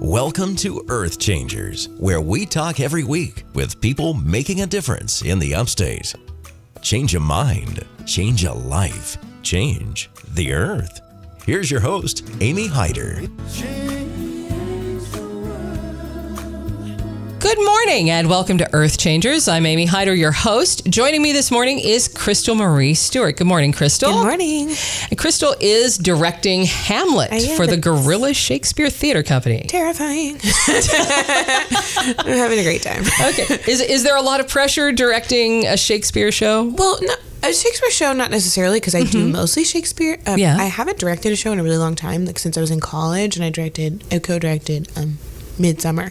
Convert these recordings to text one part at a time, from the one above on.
Welcome to EarthChangers, where we talk every week with people making a difference in the upstate. Change a mind, change a life, change the earth. Here's your host, Amy Hyder. Good morning and welcome to EarthChangers. I'm Amy Hyder, your host. Joining me this morning is Crystal Marie Stewart. Good morning, Crystal. Good morning. And Crystal is directing Hamlet for the Guerrilla Shakespeare Theater Company. Terrifying. I'm having a great time. Okay. Is there a lot of pressure directing a Shakespeare show? Well, no, a Shakespeare show, not necessarily, because I do mostly Shakespeare. I haven't directed a show in a really long time, like since I was in college, and I co-directed Midsummer,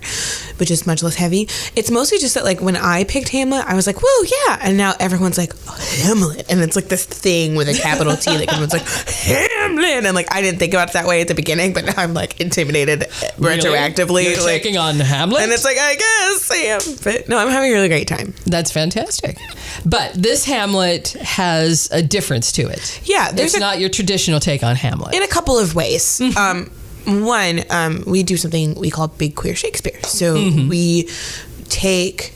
which is much less heavy. It's mostly just that, like, when I picked Hamlet, I was like, whoa, yeah. And now everyone's like, Hamlet. And it's like this thing with a capital T. Like, everyone's like, Hamlet. And, like, I didn't think about it that way at the beginning, but now I'm, like, intimidated retroactively. You're like, taking on Hamlet? And it's like, I guess I am. But no, I'm having a really great time. That's fantastic. But this Hamlet has a difference to it. Yeah. It's not your traditional take on Hamlet. In a couple of ways. One, we do something we call Big Queer Shakespeare. So we take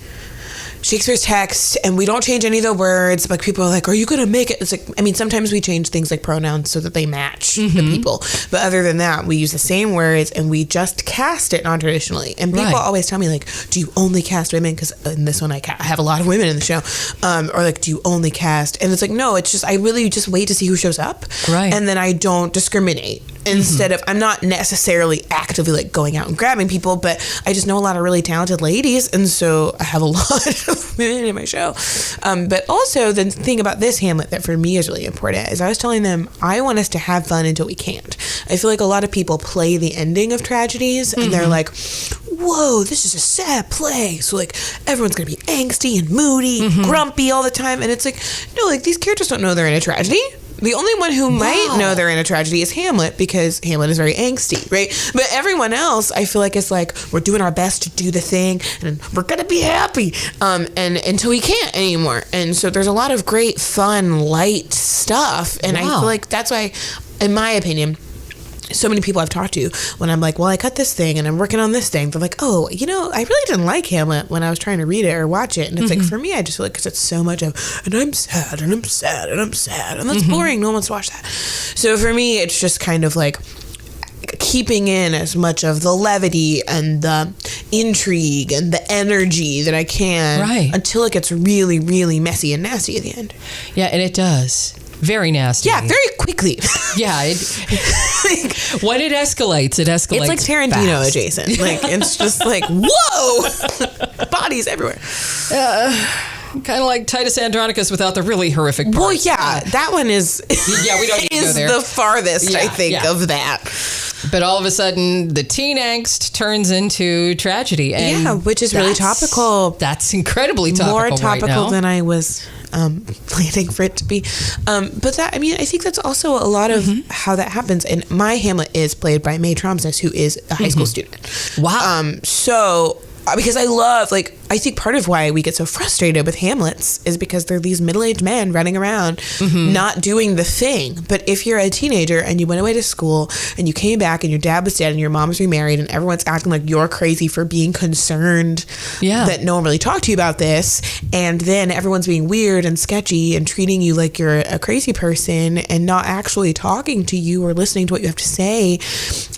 Shakespeare's text and we don't change any of the words. Like, people are like, are you going to make it? It's like, I mean, sometimes we change things like pronouns so that they match the people. But other than that, we use the same words and we just cast it non-traditionally. And people always tell me, like, do you only cast women? Because in this one, I have a lot of women in the show. Or like, do you only cast? And it's like, no, it's just, I really just wait to see who shows up. Right. And then I don't discriminate. Instead of, I'm not necessarily actively like going out and grabbing people, but I just know a lot of really talented ladies, and so I have a lot of women in my show. But also the thing about this Hamlet that for me is really important is I was telling them I want us to have fun until we can't. I feel like a lot of people play the ending of tragedies and they're like, whoa, this is a sad play, so like everyone's gonna be angsty and moody, grumpy all the time, and it's like, no, like these characters don't know they're in a tragedy. The only one who might know they're in a tragedy is Hamlet, because Hamlet is very angsty, right? But everyone else, I feel like, it's like, we're doing our best to do the thing, and we're going to be happy, and until we can't anymore. And so there's a lot of great, fun, light stuff, and I feel like that's why, in my opinion, so many people I've talked to, when I'm like, well, I cut this thing and I'm working on this thing, they're like, oh, you know, I really didn't like Hamlet when I was trying to read it or watch it. And it's like, for me, I just feel like, because it's so much of, and I'm sad, and I'm sad, and I'm sad, and that's boring. No one wants to watch that. So for me, it's just kind of like keeping in as much of the levity and the intrigue and the energy that I can until it gets really, really messy and nasty at the end. Yeah, and it does. Very nasty. Yeah, very quickly. Yeah. When it escalates, it escalates. It's like Tarantino fast. Adjacent. Like, it's just like, whoa! Bodies everywhere. Kind of like Titus Andronicus without the really horrific parts. Well, yeah, that one is... Yeah, we don't need to go there. Is the farthest, I think, of that. But all of a sudden, the teen angst turns into tragedy. And which is really topical. That's incredibly topical. More topical right now. than I was planning for it to be. But that, I mean, I think that's also a lot of how that happens. And my Hamlet is played by Mae Tromsness, who is a high school student. Wow. So... because I love, like, I think part of why we get so frustrated with Hamlets is because they're these middle-aged men running around not doing the thing. But if you're a teenager and you went away to school and you came back and your dad was dead and your mom was remarried and everyone's acting like you're crazy for being concerned that no one really talked to you about this, and then everyone's being weird and sketchy and treating you like you're a crazy person and not actually talking to you or listening to what you have to say,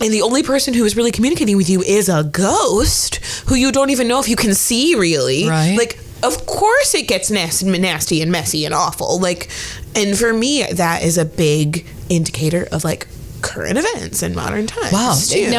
and the only person who is really communicating with you is a ghost who you don't even know if you can see, really. Right. Like, of course it gets nasty and messy and awful. Like, and for me, that is a big indicator of, like, current events in modern times. Wow. Too.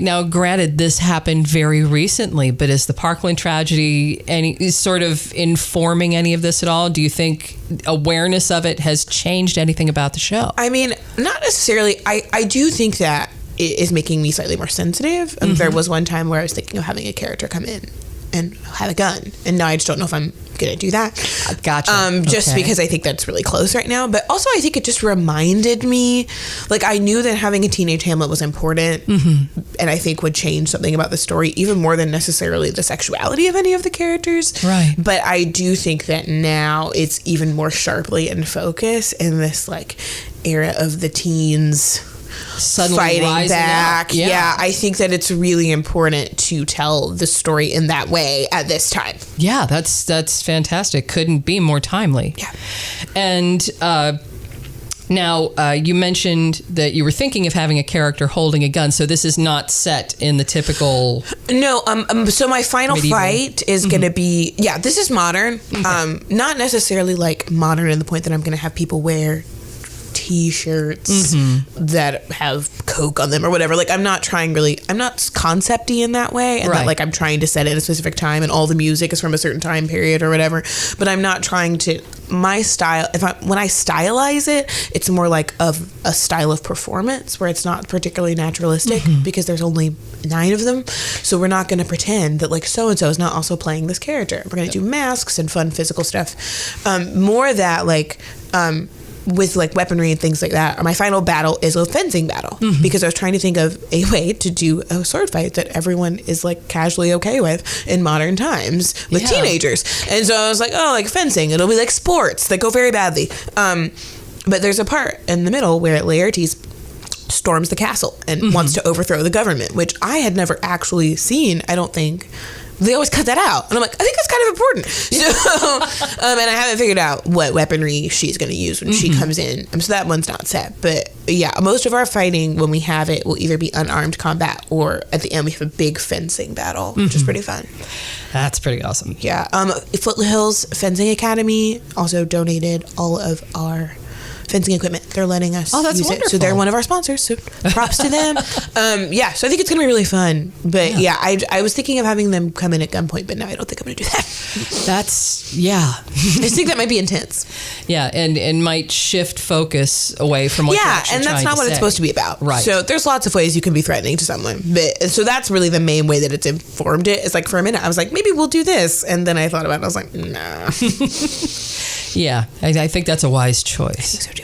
Now, granted, this happened very recently, but is the Parkland tragedy is sort of informing any of this at all? Do you think awareness of it has changed anything about the show? I mean, not necessarily. I do think that it is making me slightly more sensitive. There was one time where I was thinking of having a character come in and have a gun, and now I just don't know if I'm gonna do that. Gotcha. Just because I think that's really close right now, but also I think it just reminded me, like, I knew that having a teenage Hamlet was important, and I think would change something about the story even more than necessarily the sexuality of any of the characters. Right. But I do think that now it's even more sharply in focus in this, like, era of the teens Suddenly fighting rising back. up. Yeah. I think that it's really important to tell the story in that way at this time. Yeah, that's fantastic. Couldn't be more timely. Yeah. And now, you mentioned that you were thinking of having a character holding a gun, so this is not set in the typical... No, so my final medieval. fight is going to be... Yeah, this is modern. Not necessarily like modern in the point that I'm going to have people wear T-shirts that have Coke on them or whatever. Like, I'm not concept-y in that way, and Right. that like I'm trying to set it at a specific time and all the music is from a certain time period or whatever. But I'm not trying to... My style, when I stylize it, it's more like of a style of performance where it's not particularly naturalistic because there's only 9 of them. So we're not going to pretend that like so-and-so is not also playing this character. We're going to do masks and fun physical stuff. More that like... with like weaponry and things like that. My final battle is a fencing battle because I was trying to think of a way to do a sword fight that everyone is like casually okay with in modern times with teenagers. And so I was like, oh, like fencing. It'll be like sports that go very badly. But there's a part in the middle where Laertes storms the castle and wants to overthrow the government, which I had never actually seen, I don't think. They always cut that out. And I'm like, I think that's kind of important. So, and I haven't figured out what weaponry she's going to use when she comes in. So that one's not set. But yeah, most of our fighting, when we have it, will either be unarmed combat or at the end we have a big fencing battle, which is pretty fun. That's pretty awesome. Yeah. Foothills Fencing Academy also donated all of our fencing equipment. They're letting us that's use wonderful. it. So they're one of our sponsors. So props to them. So I think it's going to be really fun. But I was thinking of having them come in at gunpoint, but now I don't think I'm going to do that. I just think that might be intense. Yeah, and might shift focus away from what you're actually and that's trying not to what say. it's supposed to be about. Right. So there's lots of ways you can be threatening to someone. But so that's really the main way that it's informed it. It's like for a minute I was like, maybe we'll do this. And then I thought about it. I was like, nah. Yeah, I think that's a wise choice. I think so too.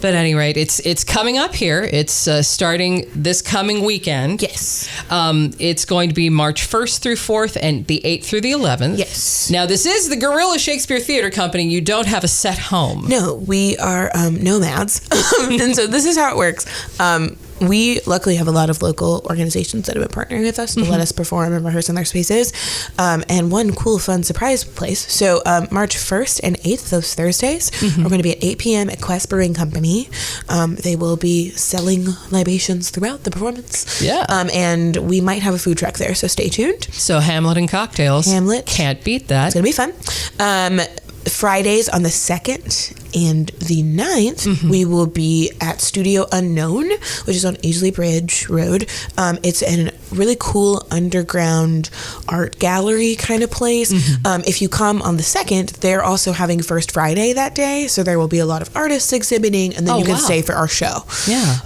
But at any rate, it's coming up here. It's starting this coming weekend. Yes. It's going to be March 1st through 4th and the 8th through the 11th. Yes. Now, this is the Guerrilla Shakespeare Theater Company. You don't have a set home. No, we are nomads. And so this is how it works. We luckily have a lot of local organizations that have been partnering with us to let us perform and rehearse in their spaces. And one cool, fun surprise place. So March 1st and 8th, those Thursdays, we're going to be at 8 p.m. at Quest Brewing Company. They will be selling libations throughout the performance. Yeah. And we might have a food truck there, so stay tuned. So Hamlet and cocktails. Hamlet. Can't beat that. It's going to be fun. Fridays on the 2nd and the 9th, we will be at Studio Unknown, which is on Easley Bridge Road. It's a really cool underground art gallery kind of place. If you come on the 2nd, they're also having First Friday that day, so there will be a lot of artists exhibiting, and then you can stay for our show. Yeah.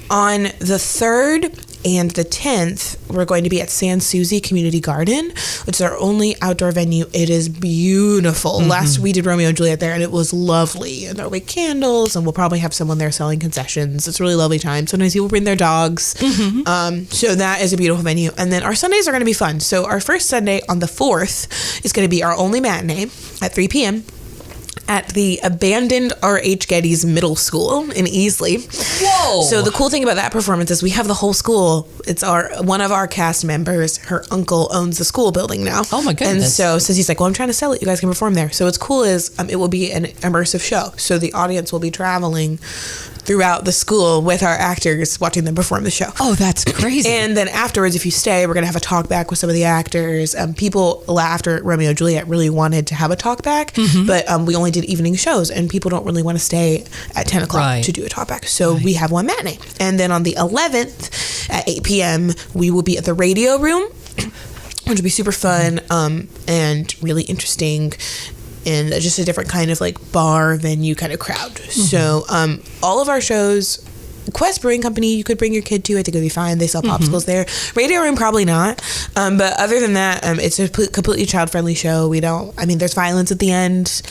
On the 3rd and the 10th, we're going to be at San Susie Community Garden, which is our only outdoor venue. It is beautiful. Last we did Romeo and Juliet there, and it was lovely. And there'll be candles, and we'll probably have someone there selling concessions. It's a really lovely time. Sometimes people bring their dogs. So that is a beautiful venue. And then our Sundays are going to be fun. So our first Sunday on the 4th is going to be our only matinee at 3 p.m. at the abandoned R.H. Geddes Middle School in Easley. Whoa! So the cool thing about that performance is we have the whole school. It's one of our cast members, her uncle owns the school building now. Oh my goodness. And so since he's like, well, I'm trying to sell it, you guys can perform there. So what's cool is it will be an immersive show. So the audience will be traveling throughout the school with our actors watching them perform the show. Oh, that's crazy. And then afterwards, if you stay, we're going to have a talk back with some of the actors. People after Romeo and Juliet really wanted to have a talk back, but we only did evening shows, and people don't really want to stay at 10 o'clock to do a talk back. So we have one matinee. And then on the 11th at 8 p.m., we will be at the Radio Room, which will be super fun and really interesting. And just a different kind of like bar venue kind of crowd. So all of our shows, Quest Brewing Company, you could bring your kid to. I think it'd be fine. They sell popsicles there. Radio Room, probably not. But other than that, it's a completely child-friendly show. There's violence at the end.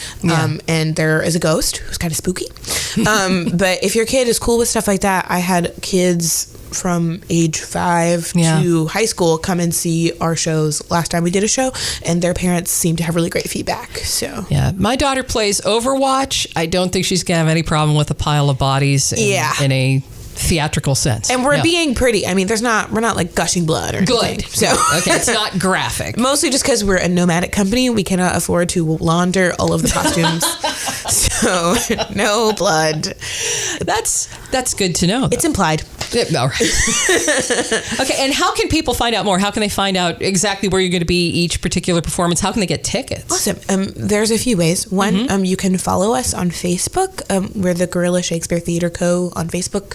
And there is a ghost who's kind of spooky. But if your kid is cool with stuff like that, I had kids from age 5 to high school come and see our shows last time we did a show, and their parents seem to have really great feedback. So yeah, my daughter plays Overwatch. I don't think she's gonna have any problem with a pile of bodies in a theatrical sense. And we're Yeah. being pretty. I mean, we're not like gushing blood or anything. Good. So Okay, it's not graphic. mostly just because we're a nomadic company, we cannot afford to launder all of the costumes. So no blood. That's good to know, though. It's implied. All right. Okay, and how can people find out more? How can they find out exactly where you're going to be each particular performance? How can they get tickets? Awesome. There's a few ways. One, you can follow us on Facebook. We're the Guerrilla Shakespeare Theater Co. on Facebook.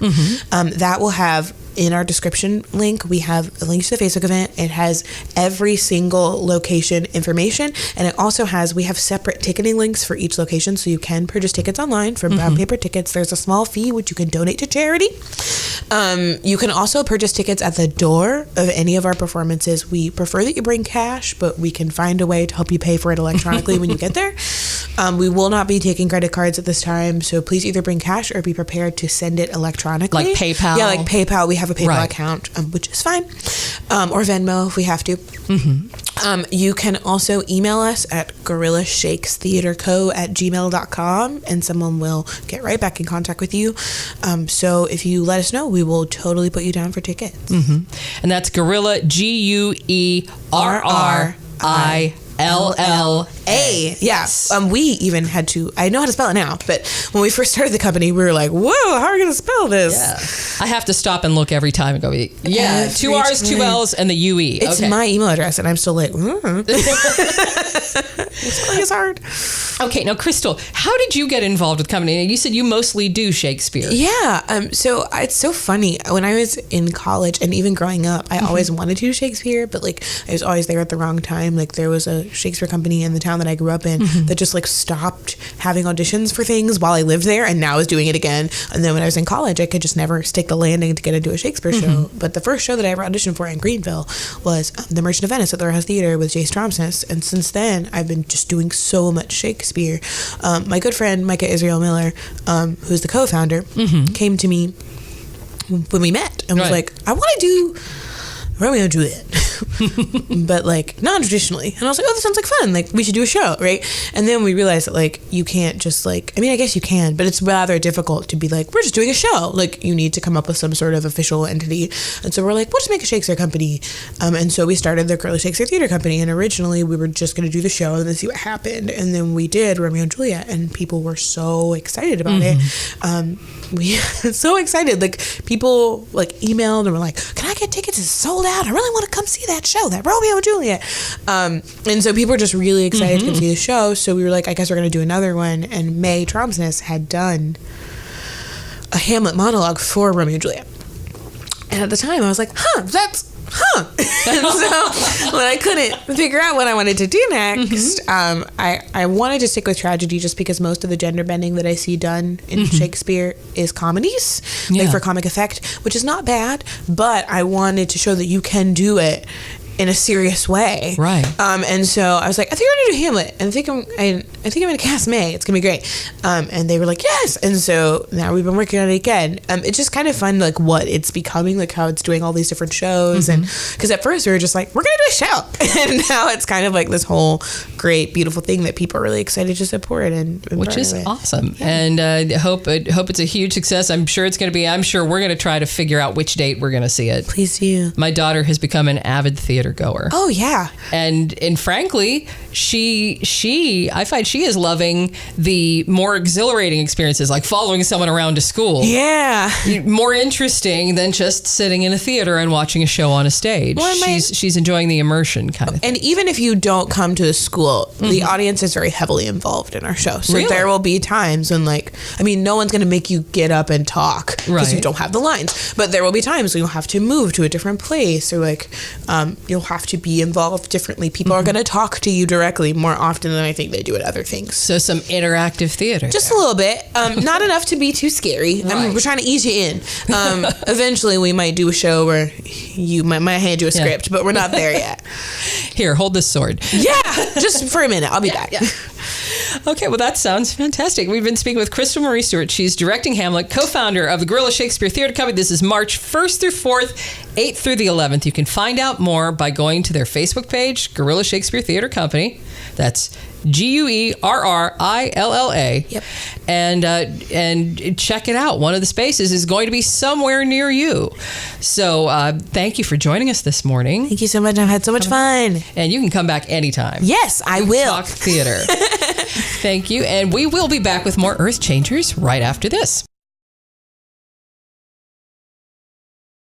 That will have, in our description link, we have links to the Facebook event. It has every single location information, and it also we have separate ticketing links for each location, so you can purchase tickets online from Brown Paper Tickets. There's a small fee which you can donate to charity. You can also purchase tickets at the door of any of our performances. We prefer that you bring cash, but we can find a way to help you pay for it electronically when you get there. We will not be taking credit cards at this time, so please either bring cash or be prepared to send it electronically. Like PayPal? Yeah, like PayPal. We have a PayPal Right. account, which is fine. Or Venmo if we have to. You can also email us at gorillashakestheaterco@gmail.com, and someone will get right back in contact with you. So if you let us know, we will totally put you down for tickets. And that's Guerrilla, GUERRILLA. Yes. We even had to, I know how to spell it now, but when we first started the company, we were like, whoa, how are we going to spell this? Yeah. I have to stop and look every time and go, yeah, 2 R's, 2 L's, and the UE. It's Okay. my email address, and I'm still like, Spelling is hard. Okay, now, Crystal, how did you get involved with comedy? You said you mostly do Shakespeare. Yeah. So it's so funny. When I was in college and even growing up, I always wanted to do Shakespeare, but like I was always there at the wrong time. Like there was a Shakespeare company in the town that I grew up in that just like stopped having auditions for things while I lived there, and now is doing it again. And then when I was in college, I could just never stick the landing to get into a Shakespeare show. But the first show that I ever auditioned for in Greenville was The Merchant of Venice at the Royal House Theater with Jay Stromsness. And since then, I've been just doing so much Shakespeare. My good friend Micah Israel Miller, who's the co-founder, came to me when we met and was like, I want to do Romeo and Juliet, but like non-traditionally. And I was like, oh, that sounds like fun. Like we should do a show, right? And then we realized that like you can't just like, I mean, I guess you can, but it's rather difficult to be like, we're just doing a show. Like you need to come up with some sort of official entity. And so we're like, we'll just make a Shakespeare company. And so we started the Guerrilla Shakespeare Theater Company. And originally we were just going to do the show and then see what happened. And then we did Romeo and Juliet, and people were so excited about it. We so excited. Like people like emailed and were like, can I get tickets? It's sold out. I really want to come see that show, that Romeo and Juliet. And so people were just really excited to come see the show. So we were like, I guess we're going to do another one. And May Tromsness had done a Hamlet monologue for Romeo and Juliet. And at the time I was like, and so when I couldn't figure out what I wanted to do next, I wanted to stick with tragedy just because most of the gender bending that I see done in Shakespeare is comedies, like for comic effect, which is not bad, but I wanted to show that you can do it in a serious way. Right. And so I was like, I think I'm gonna do Hamlet, and I think I'm gonna cast May. It's gonna be great. And they were like, yes. And so now we've been working on it again. It's just kind of fun, like what it's becoming, like how it's doing all these different shows. And because at first we were just like, we're gonna do a show, and now it's kind of like this whole great, beautiful thing that people are really excited to support, and which is awesome. Yeah. And hope it's a huge success. I'm sure it's going to be. I'm sure we're going to try to figure out which date we're going to see it. Please do. My daughter has become an avid theater goer. Oh yeah. And frankly, I find she is loving the more exhilarating experiences, like following someone around to school. Yeah. More interesting than just sitting in a theater and watching a show on a stage. Well, she's enjoying the immersion kind of thing. And even if you don't come to the school, the audience is very heavily involved in our show. So there will be times when no one's going to make you get up and talk because you don't have the lines. But there will be times when you'll have to move to a different place, or you'll have to be involved differently. People are going to talk to you directly more often than I think they do at other things. So some interactive theater. Just a little bit. Not enough to be too scary. We're trying to ease you in. Eventually we might do a show where you might hand you a script, but we're not there yet. Here, hold this sword. Yeah, just for a minute. I'll be back. Yeah. Okay, well, that sounds fantastic. We've been speaking with Crystal Marie Stewart. She's directing Hamlet, co-founder of the Guerrilla Shakespeare Theater Company. This is March 1st through 4th, 8th through the 11th. You can find out more by going to their Facebook page, Guerrilla Shakespeare Theater Company. That's GUERRILLA. Yep. And check it out. One of the spaces is going to be somewhere near you. So thank you for joining us this morning. Thank you so much. I've had so much fun. And you can come back anytime. Yes, I will. Talk theater. Thank you. And we will be back with more Earth Changers right after this.